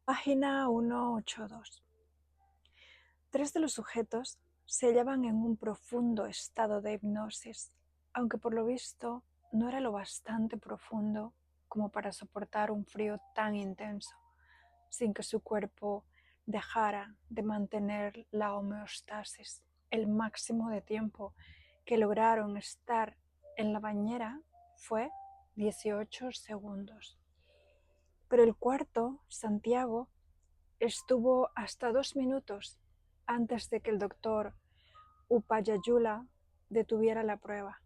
Página 182. Tres de los sujetos se hallaban en un profundo estado de hipnosis, aunque por lo visto no era lo bastante profundo como para soportar un frío tan intenso, sin que su cuerpo dejara de mantener la homeostasis. El máximo de tiempo que lograron estar en la bañera fue 18 segundos. Pero el cuarto, Santiago, estuvo hasta 2 minutos antes de que el doctor Upayayula detuviera la prueba.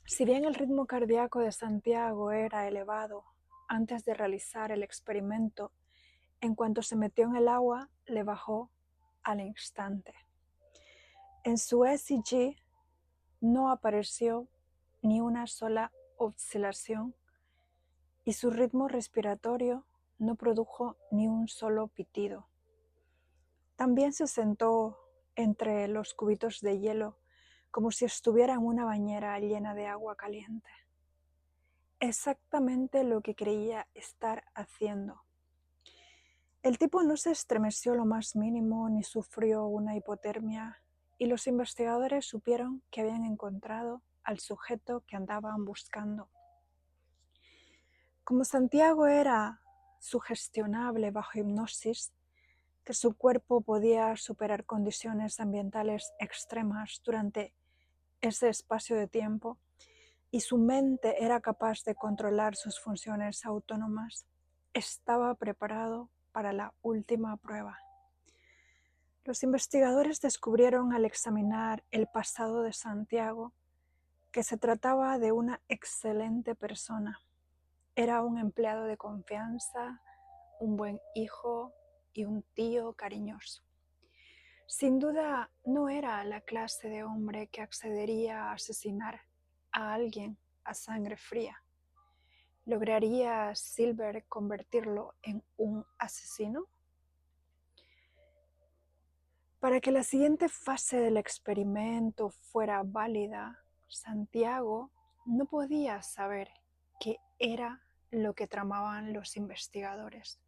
Si bien el ritmo cardíaco de Santiago era elevado antes de realizar el experimento, en cuanto se metió en el agua, le bajó al instante. En su ECG no apareció ni una sola oscilación y su ritmo respiratorio no produjo ni un solo pitido. También se sentó entre los cubitos de hielo como si estuviera en una bañera llena de agua caliente. Exactamente lo que creía estar haciendo. El tipo no se estremeció lo más mínimo ni sufrió una hipotermia, y los investigadores supieron que habían encontrado al sujeto que andaban buscando. Como Santiago era sugestionable bajo hipnosis, que su cuerpo podía superar condiciones ambientales extremas durante ese espacio de tiempo y su mente era capaz de controlar sus funciones autónomas, estaba preparado para la última prueba. Los investigadores descubrieron al examinar el pasado de Santiago que se trataba de una excelente persona. Era un empleado de confianza, un buen hijo y un tío cariñoso. Sin duda no era la clase de hombre que accedería a asesinar a alguien a sangre fría. ¿Lograría Silver convertirlo en un asesino? Para que la siguiente fase del experimento fuera válida, Santiago no podía saber qué era lo que tramaban los investigadores.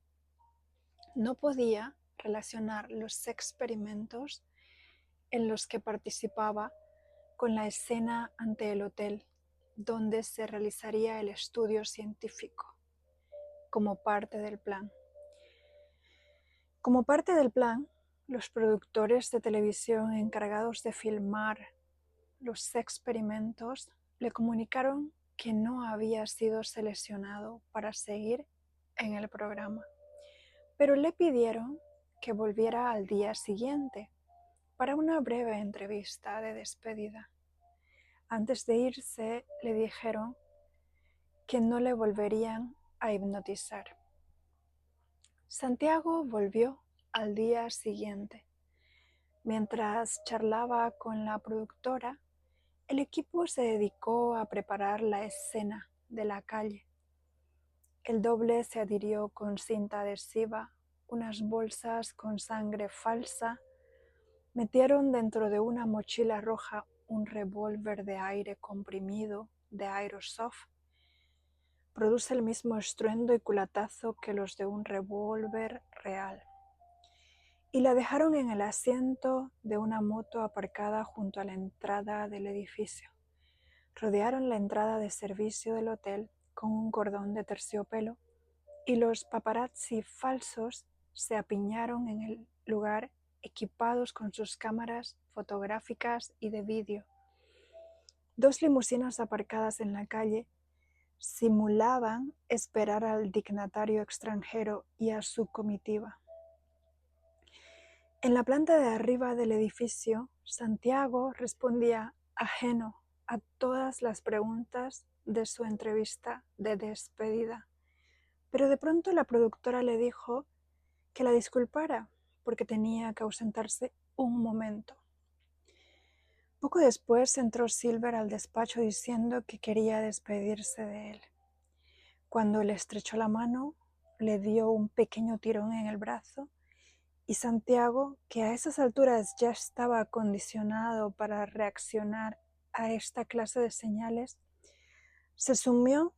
No podía relacionar los experimentos en los que participaba con la escena ante el hotel donde se realizaría el estudio científico como parte del plan. Como parte del plan, los productores de televisión encargados de filmar los experimentos le comunicaron que no había sido seleccionado para seguir en el programa, pero le pidieron que volviera al día siguiente para una breve entrevista de despedida. Antes de irse, le dijeron que no le volverían a hipnotizar. Santiago volvió al día siguiente. Mientras charlaba con la productora, el equipo se dedicó a preparar la escena de la calle. El doble se adhirió con cinta adhesiva, unas bolsas con sangre falsa, metieron dentro de una mochila roja un revólver de aire comprimido de Aerosoft. Produce el mismo estruendo y culatazo que los de un revólver real. Y la dejaron en el asiento de una moto aparcada junto a la entrada del edificio. Rodearon la entrada de servicio del hotel con un cordón de terciopelo y los paparazzi falsos se apiñaron en el lugar equipados con sus cámaras fotográficas y de vídeo. Dos limusinas aparcadas en la calle simulaban esperar al dignatario extranjero y a su comitiva. En la planta de arriba del edificio, Santiago respondía ajeno a todas las preguntas de su entrevista de despedida. Pero de pronto la productora le dijo que la disculpara porque tenía que ausentarse un momento. Poco después entró Silver al despacho diciendo que quería despedirse de él. Cuando le estrechó la mano, le dio un pequeño tirón en el brazo y Santiago, que a esas alturas ya estaba acondicionado para reaccionar a esta clase de señales, se sumió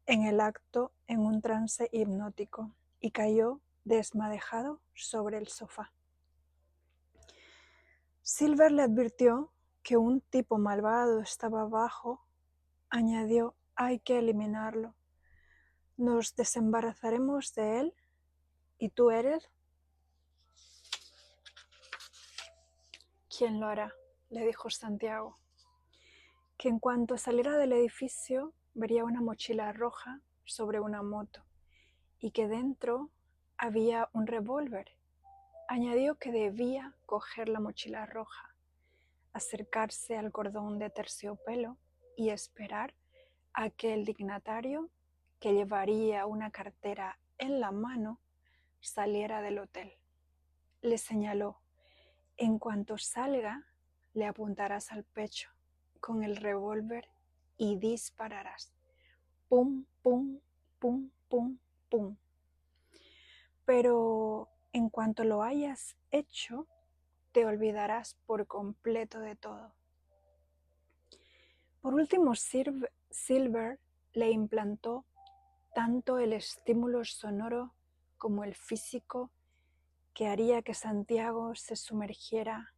en el acto en un trance hipnótico y cayó desmadejado sobre el sofá. Silver le advirtió que un tipo malvado estaba abajo. Añadió: hay que eliminarlo. Nos desembarazaremos de él y tú eres quien lo hará, le dijo Santiago, que en cuanto saliera del edificio vería una mochila roja sobre una moto y que dentro había un revólver. Añadió que debía coger la mochila roja, acercarse al cordón de terciopelo y esperar a que el dignatario, que llevaría una cartera en la mano, saliera del hotel. Le señaló: en cuanto salga, le apuntarás al pecho con el revólver y dispararás. Pum, pum, pum, pum, pum. Pero en cuanto lo hayas hecho, te olvidarás por completo de todo. Por último, Silver le implantó tanto el estímulo sonoro como el físico que haría que Santiago se sumiera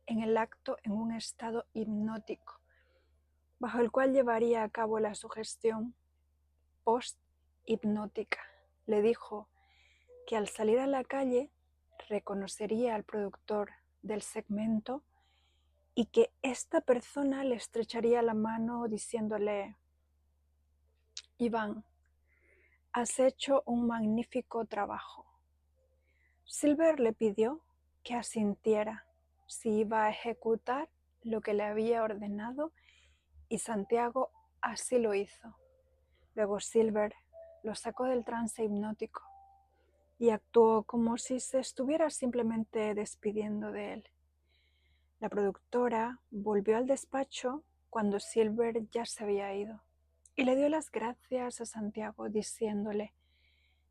en el acto en un estado hipnótico, bajo el cual llevaría a cabo la sugestión post-hipnótica. Le dijo que al salir a la calle reconocería al productor del segmento y que esta persona le estrecharía la mano diciéndole: Iván, has hecho un magnífico trabajo. Silver le pidió que asintiera si iba a ejecutar lo que le había ordenado y Santiago así lo hizo. Luego Silver lo sacó del trance hipnótico y actuó como si se estuviera simplemente despidiendo de él. La productora volvió al despacho cuando Silver ya se había ido y le dio las gracias a Santiago diciéndole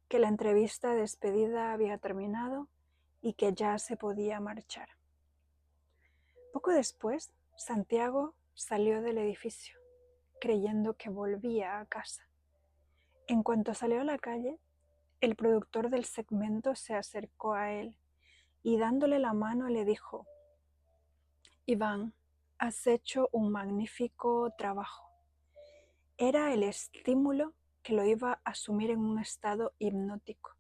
que la entrevista de despedida había terminado y que ya se podía marchar. Poco después, Santiago salió del edificio, creyendo que volvía a casa. En cuanto salió a la calle, el productor del segmento se acercó a él y dándole la mano le dijo: Iván, has hecho un magnífico trabajo. Era el estímulo que lo iba a sumir en un estado hipnótico.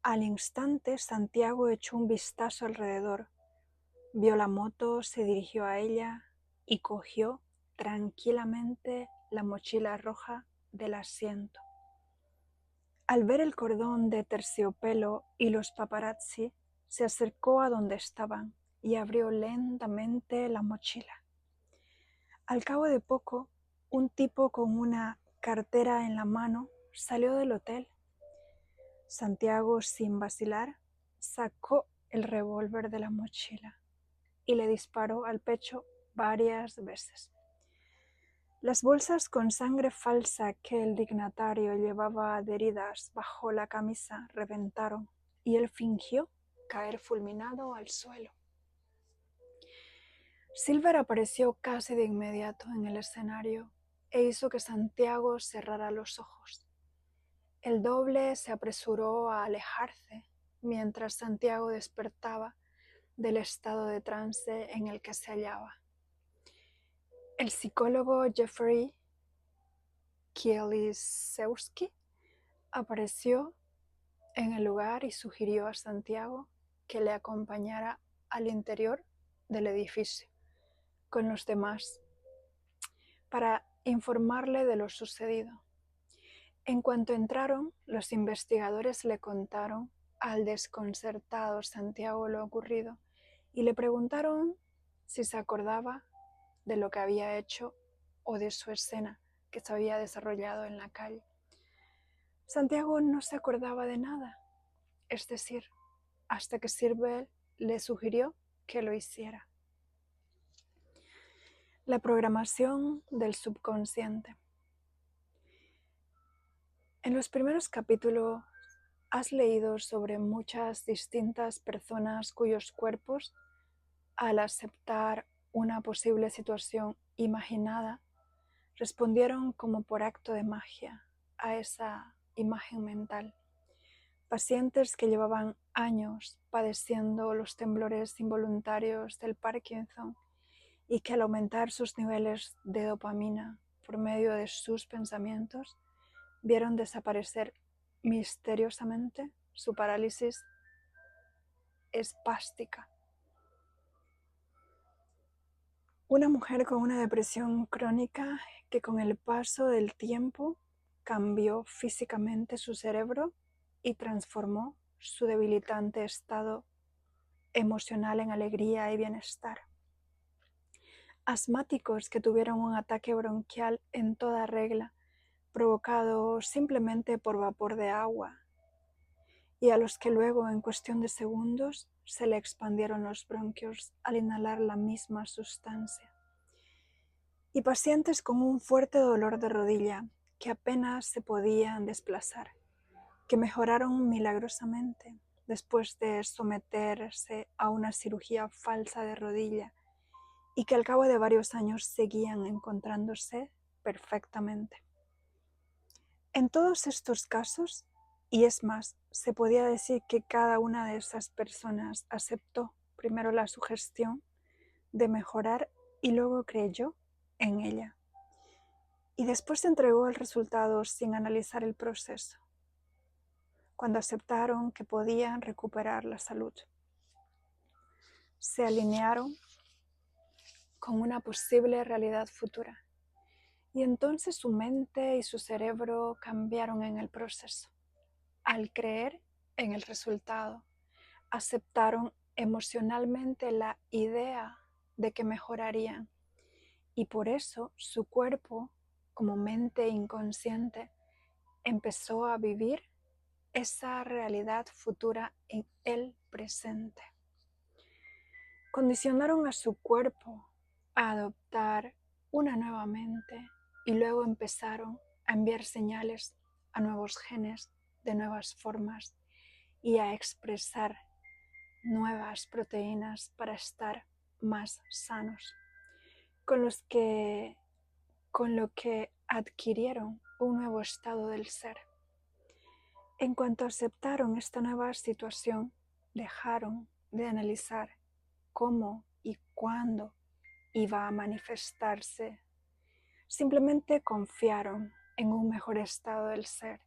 Al instante, Santiago echó un vistazo alrededor, vio la moto, se dirigió a ella y cogió tranquilamente la mochila roja del asiento. Al ver el cordón de terciopelo y los paparazzi, se acercó a donde estaban y abrió lentamente la mochila. Al cabo de poco, un tipo con una cartera en la mano salió del hotel. Santiago, sin vacilar, sacó el revólver de la mochila y le disparó al pecho varias veces. Las bolsas con sangre falsa que el dignatario llevaba adheridas bajo la camisa reventaron y él fingió caer fulminado al suelo. Silver apareció casi de inmediato en el escenario e hizo que Santiago cerrara los ojos. El doble se apresuró a alejarse mientras Santiago despertaba del estado de trance en el que se hallaba. El psicólogo Jeffrey Kieliszewski apareció en el lugar y sugirió a Santiago que le acompañara al interior del edificio con los demás para informarle de lo sucedido. En cuanto entraron, los investigadores le contaron al desconcertado Santiago lo ocurrido y le preguntaron si se acordaba de lo que había hecho o de su escena que se había desarrollado en la calle. Santiago no se acordaba de nada, es decir, hasta que Silver le sugirió que lo hiciera. La programación del subconsciente. En los primeros capítulos has leído sobre muchas distintas personas cuyos cuerpos, al aceptar una posible situación imaginada, respondieron como por acto de magia a esa imagen mental. Pacientes que llevaban años padeciendo los temblores involuntarios del Parkinson y que al aumentar sus niveles de dopamina por medio de sus pensamientos, vieron desaparecer misteriosamente su parálisis espástica. Una mujer con una depresión crónica que con el paso del tiempo cambió físicamente su cerebro y transformó su debilitante estado emocional en alegría y bienestar. Asmáticos que tuvieron un ataque bronquial en toda regla, provocado simplemente por vapor de agua, y a los que luego, en cuestión de segundos, se le expandieron los bronquios al inhalar la misma sustancia. Y pacientes con un fuerte dolor de rodilla que apenas se podían desplazar, que mejoraron milagrosamente después de someterse a una cirugía falsa de rodilla y que al cabo de varios años seguían encontrándose perfectamente. En todos estos casos, y es más, se podía decir que cada una de esas personas aceptó primero la sugestión de mejorar y luego creyó en ella. Y después se entregó el resultado sin analizar el proceso, cuando aceptaron que podían recuperar la salud. Se alinearon con una posible realidad futura. Y entonces su mente y su cerebro cambiaron en el proceso. Al creer en el resultado, aceptaron emocionalmente la idea de que mejorarían. Y por eso su cuerpo, como mente inconsciente, empezó a vivir esa realidad futura en el presente. Condicionaron a su cuerpo a adoptar una nueva mente y luego empezaron a enviar señales a nuevos genes de nuevas formas y a expresar nuevas proteínas para estar más sanos, con lo que adquirieron un nuevo estado del ser. En cuanto aceptaron esta nueva situación, dejaron de analizar cómo y cuándo iba a manifestarse. Simplemente confiaron en un mejor estado del ser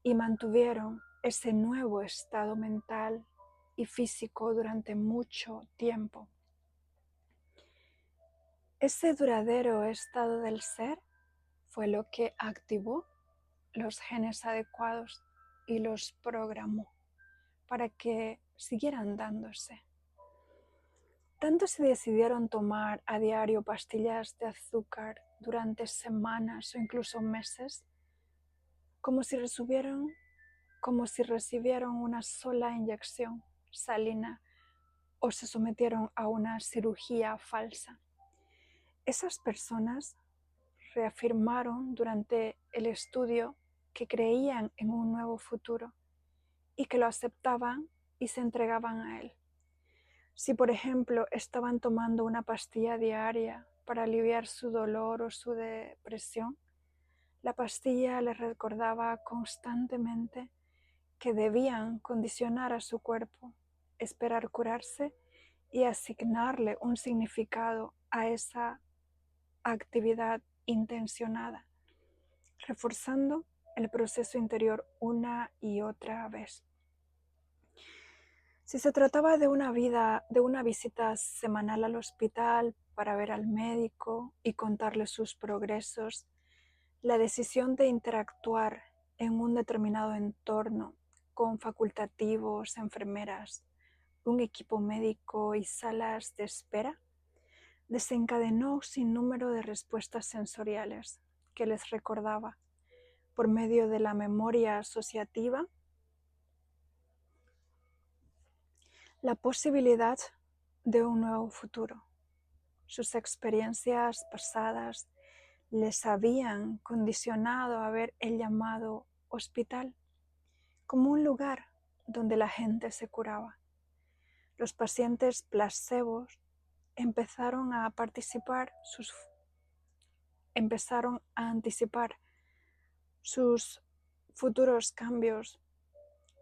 y mantuvieron ese nuevo estado mental y físico durante mucho tiempo. Ese duradero estado del ser fue lo que activó los genes adecuados y los programó para que siguieran dándose. Tanto se decidieron tomar a diario pastillas de azúcar durante semanas o incluso meses, como si recibieron una sola inyección salina o se sometieron a una cirugía falsa. Esas personas reafirmaron durante el estudio que creían en un nuevo futuro y que lo aceptaban y se entregaban a él. Si, por ejemplo, estaban tomando una pastilla diaria para aliviar su dolor o su depresión, la pastilla les recordaba constantemente que debían condicionar a su cuerpo, esperar curarse y asignarle un significado a esa actividad intencionada, reforzando el proceso interior una y otra vez. Si se trataba de una visita semanal al hospital para ver al médico y contarle sus progresos, la decisión de interactuar en un determinado entorno con facultativos, enfermeras, un equipo médico y salas de espera desencadenó un sinnúmero de respuestas sensoriales que les recordaba, por medio de la memoria asociativa, la posibilidad de un nuevo futuro. Sus experiencias pasadas les habían condicionado a ver el llamado hospital como un lugar donde la gente se curaba. Los pacientes placebos empezaron a participar empezaron a anticipar sus futuros cambios,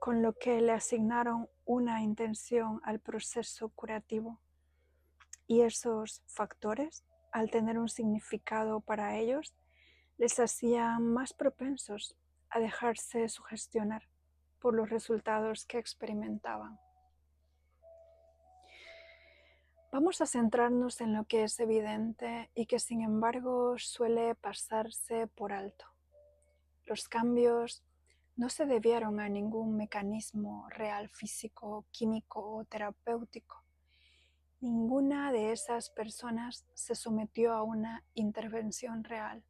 con lo que le asignaron una intención al proceso curativo. Y esos factores, al tener un significado para ellos, les hacían más propensos a dejarse sugestionar por los resultados que experimentaban. Vamos a centrarnos en lo que es evidente y que sin embargo suele pasarse por alto. Los cambios no se debieron a ningún mecanismo real físico, químico o terapéutico. Ninguna de esas personas se sometió a una intervención real.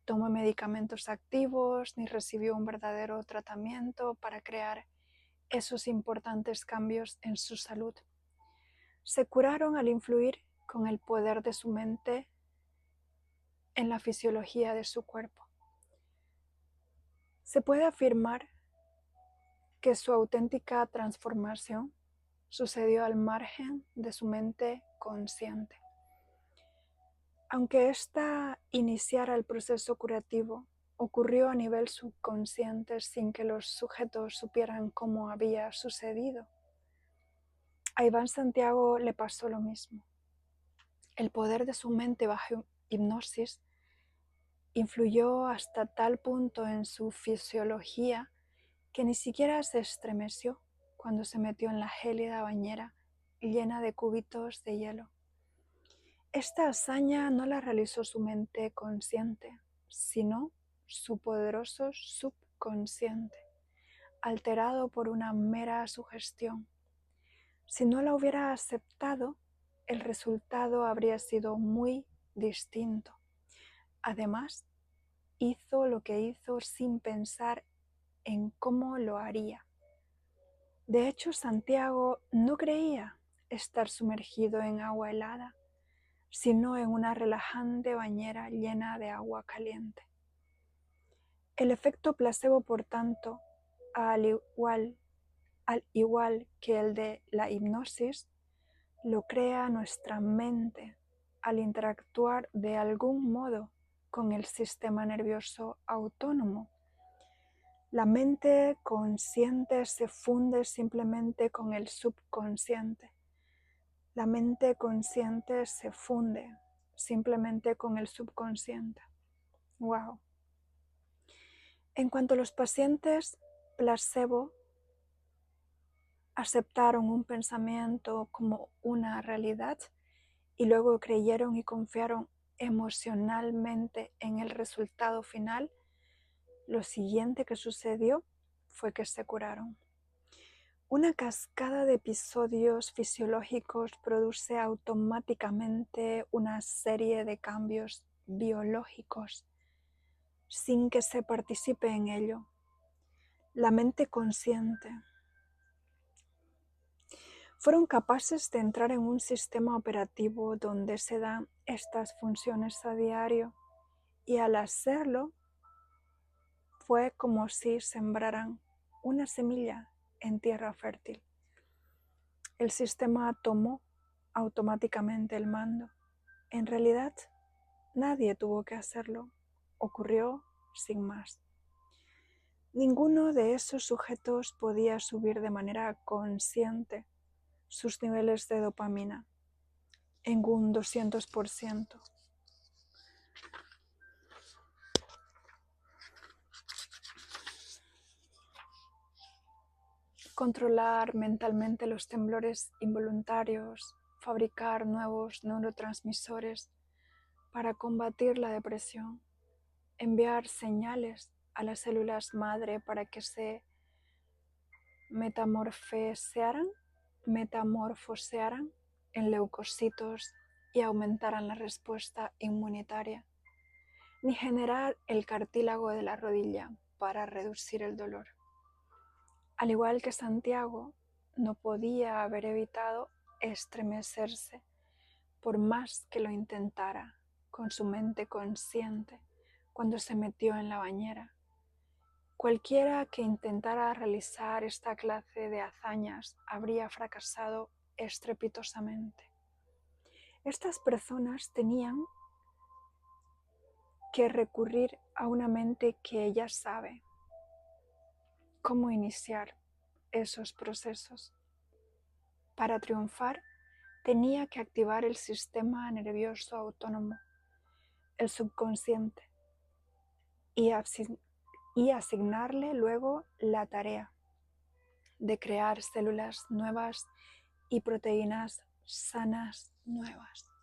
Tomó medicamentos activos ni recibió un verdadero tratamiento para crear esos importantes cambios en su salud. Se curaron al influir con el poder de su mente en la fisiología de su cuerpo. Se puede afirmar que su auténtica transformación sucedió al margen de su mente consciente. Aunque ésta iniciara el proceso curativo, ocurrió a nivel subconsciente sin que los sujetos supieran cómo había sucedido. A Iván Santiago le pasó lo mismo. El poder de su mente bajo hipnosis influyó hasta tal punto en su fisiología que ni siquiera se estremeció cuando se metió en la gélida bañera llena de cubitos de hielo. Esta hazaña no la realizó su mente consciente, sino su poderoso subconsciente, alterado por una mera sugestión. Si no la hubiera aceptado, el resultado habría sido muy distinto. Además, hizo lo que hizo sin pensar en cómo lo haría. De hecho, Santiago no creía estar sumergido en agua helada, sino en una relajante bañera llena de agua caliente. El efecto placebo, por tanto, al igual que el de la hipnosis, lo crea nuestra mente al interactuar de algún modo con el sistema nervioso autónomo. La mente consciente se funde simplemente con el subconsciente. La mente consciente se funde simplemente con el subconsciente. Wow. En cuanto los pacientes placebo aceptaron un pensamiento como una realidad y luego creyeron y confiaron emocionalmente en el resultado final, lo siguiente que sucedió fue que se curaron. Una cascada de episodios fisiológicos produce automáticamente una serie de cambios biológicos sin que se participe en ello. La mente consciente. Fueron capaces de entrar en un sistema operativo donde se dan estas funciones a diario y al hacerlo fue como si sembraran una semilla en tierra fértil. El sistema tomó automáticamente el mando. En realidad, nadie tuvo que hacerlo. Ocurrió sin más. Ninguno de esos sujetos podía subir de manera consciente sus niveles de dopamina en un 200%. Controlar mentalmente los temblores involuntarios, fabricar nuevos neurotransmisores para combatir la depresión, enviar señales a las células madre para que se metamorfosearan en leucocitos y aumentaran la respuesta inmunitaria, ni generar el cartílago de la rodilla para reducir el dolor. Al igual que Santiago, no podía haber evitado estremecerse por más que lo intentara con su mente consciente cuando se metió en la bañera. Cualquiera que intentara realizar esta clase de hazañas habría fracasado estrepitosamente. Estas personas tenían que recurrir a una mente que ella sabe cómo iniciar esos procesos. Para triunfar, tenía que activar el sistema nervioso autónomo, el subconsciente, y asignarle luego la tarea de crear células nuevas y proteínas sanas nuevas.